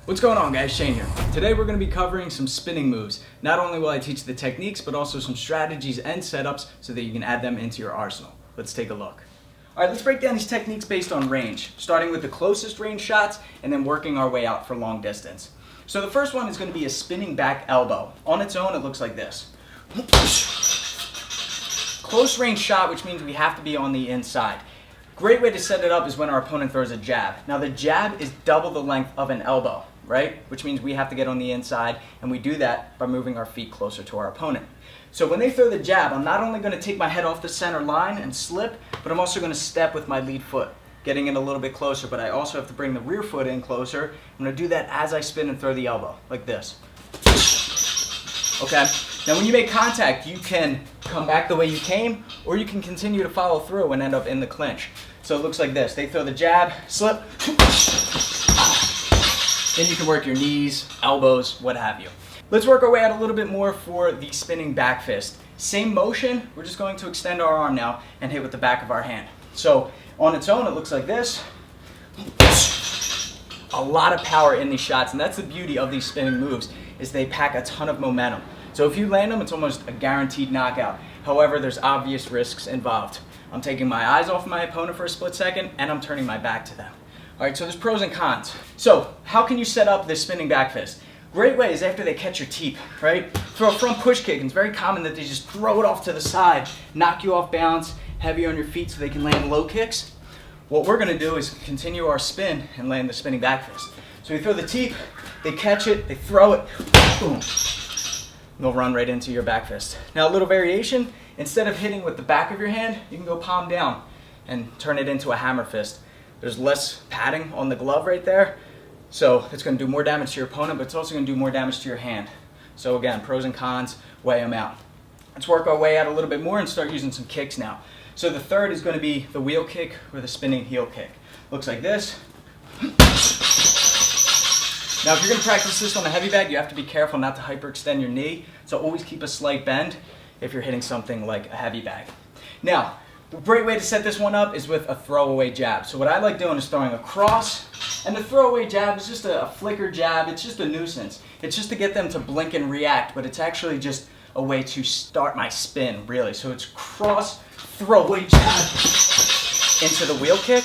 What's going on, guys? Shane here. Today we're going to be covering some spinning moves. Not only will I teach the techniques, but also some strategies and setups so that you can add them into your arsenal. Let's take a look. Alright, let's break down these techniques based on range, starting with the closest range shots and then working our way out for long distance. So the first one is going to be a spinning back elbow. On its own, it looks like this. Close range shot, which means we have to be on the inside. Great way to set it up is when our opponent throws a jab. Now the jab is double the length of an elbow, right? Which means we have to get on the inside, and we do that by moving our feet closer to our opponent. So when they throw the jab, I'm not only going to take my head off the center line and slip, but I'm also going to step with my lead foot, getting it a little bit closer, but I also have to bring the rear foot in closer. I'm going to do that as I spin and throw the elbow, like this. Okay? Now when you make contact, you can come back the way you came, or you can continue to follow through and end up in the clinch. So it looks like this. They throw the jab, slip, then you can work your knees, elbows, what have you. Let's work our way out a little bit more for the spinning back fist. Same motion, we're just going to extend our arm now and hit with the back of our hand. So on its own, it looks like this. A lot of power in these shots, and that's the beauty of these spinning moves, is they pack a ton of momentum. So if you land them, it's almost a guaranteed knockout. However, there's obvious risks involved. I'm taking my eyes off my opponent for a split second, and I'm turning my back to them. All right, so there's pros and cons. So how can you set up this spinning back fist? Great way is after they catch your teep, right? Throw a front push kick, and it's very common that they just throw it off to the side, knock you off balance, heavy on your feet so they can land low kicks. What we're gonna do is continue our spin and land the spinning back fist. So we throw the teep, they catch it, they throw it, boom. They'll run right into your back fist. Now a little variation, instead of hitting with the back of your hand, you can go palm down and turn it into a hammer fist. There's less padding on the glove right there, so it's going to do more damage to your opponent, but it's also going to do more damage to your hand. So again, pros and cons, weigh them out. Let's work our way out a little bit more and start using some kicks now. So the third is going to be the wheel kick or the spinning heel kick. Looks like this. Now if you're going to practice this on a heavy bag, you have to be careful not to hyperextend your knee, so always keep a slight bend if you're hitting something like a heavy bag. Now, the great way to set this one up is with a throwaway jab. So what I like doing is throwing a cross, and the throwaway jab is just a flicker jab. It's just a nuisance. It's just to get them to blink and react, but it's actually just a way to start my spin, really. So it's cross, throwaway jab into the wheel kick.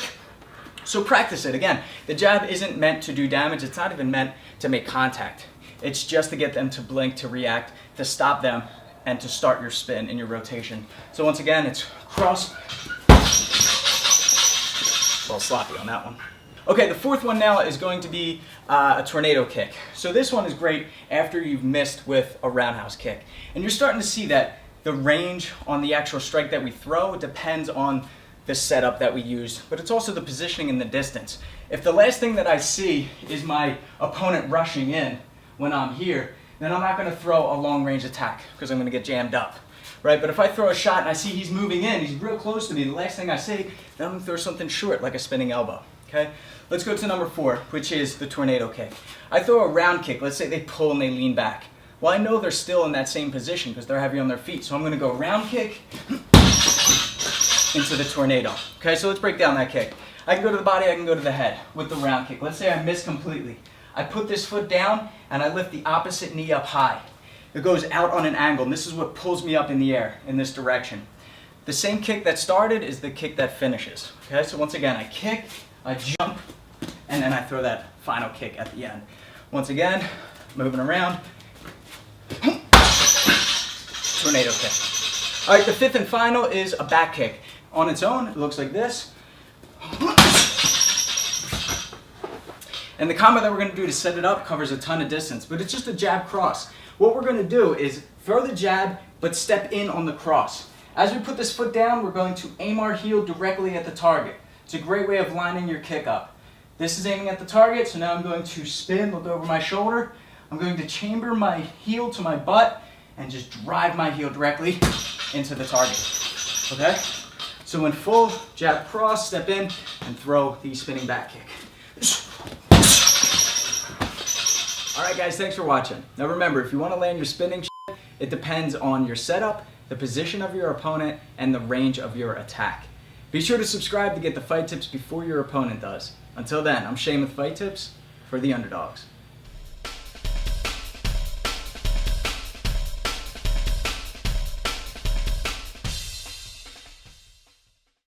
So practice it. Again, the jab isn't meant to do damage. It's not even meant to make contact. It's just to get them to blink, to react, to stop them, and to start your spin in your rotation. So once again, it's cross. A little sloppy on that one. Okay, the fourth one now is going to be a tornado kick. So this one is great after you've missed with a roundhouse kick. And you're starting to see that the range on the actual strike that we throw depends on the setup that we use, but it's also the positioning and the distance. If the last thing that I see is my opponent rushing in when I'm here, then I'm not going to throw a long range attack because I'm going to get jammed up, right? But if I throw a shot and I see he's moving in, he's real close to me, the last thing I see, then I'm going to throw something short like a spinning elbow, okay? Let's go to number 4, which is the tornado kick. I throw a round kick. Let's say they pull and they lean back. Well, I know they're still in that same position because they're heavy on their feet, so I'm going to go round kick into the tornado. Okay, so let's break down that kick. I can go to the body, I can go to the head with the round kick. Let's say I miss completely. I put this foot down and I lift the opposite knee up high. It goes out on an angle, and this is what pulls me up in the air in this direction. The same kick that started is the kick that finishes. Okay, so once again, I kick, I jump, and then I throw that final kick at the end. Once again, moving around. Tornado kick. All right, the fifth and final is a back kick. On its own, it looks like this. And the combo that we're going to do to set it up covers a ton of distance, but it's just a jab cross. What we're going to do is throw the jab, but step in on the cross. As we put this foot down, we're going to aim our heel directly at the target. It's a great way of lining your kick up. This is aiming at the target, so now I'm going to spin, look over my shoulder. I'm going to chamber my heel to my butt and just drive my heel directly into the target. Okay? So in full, jab cross, step in, and throw the spinning back kick. Alright guys, thanks for watching. Now remember, if you want to land your spinning shit, it depends on your setup, the position of your opponent, and the range of your attack. Be sure to subscribe to get the fight tips before your opponent does. Until then, I'm Shane with Fight Tips for the Underdogs.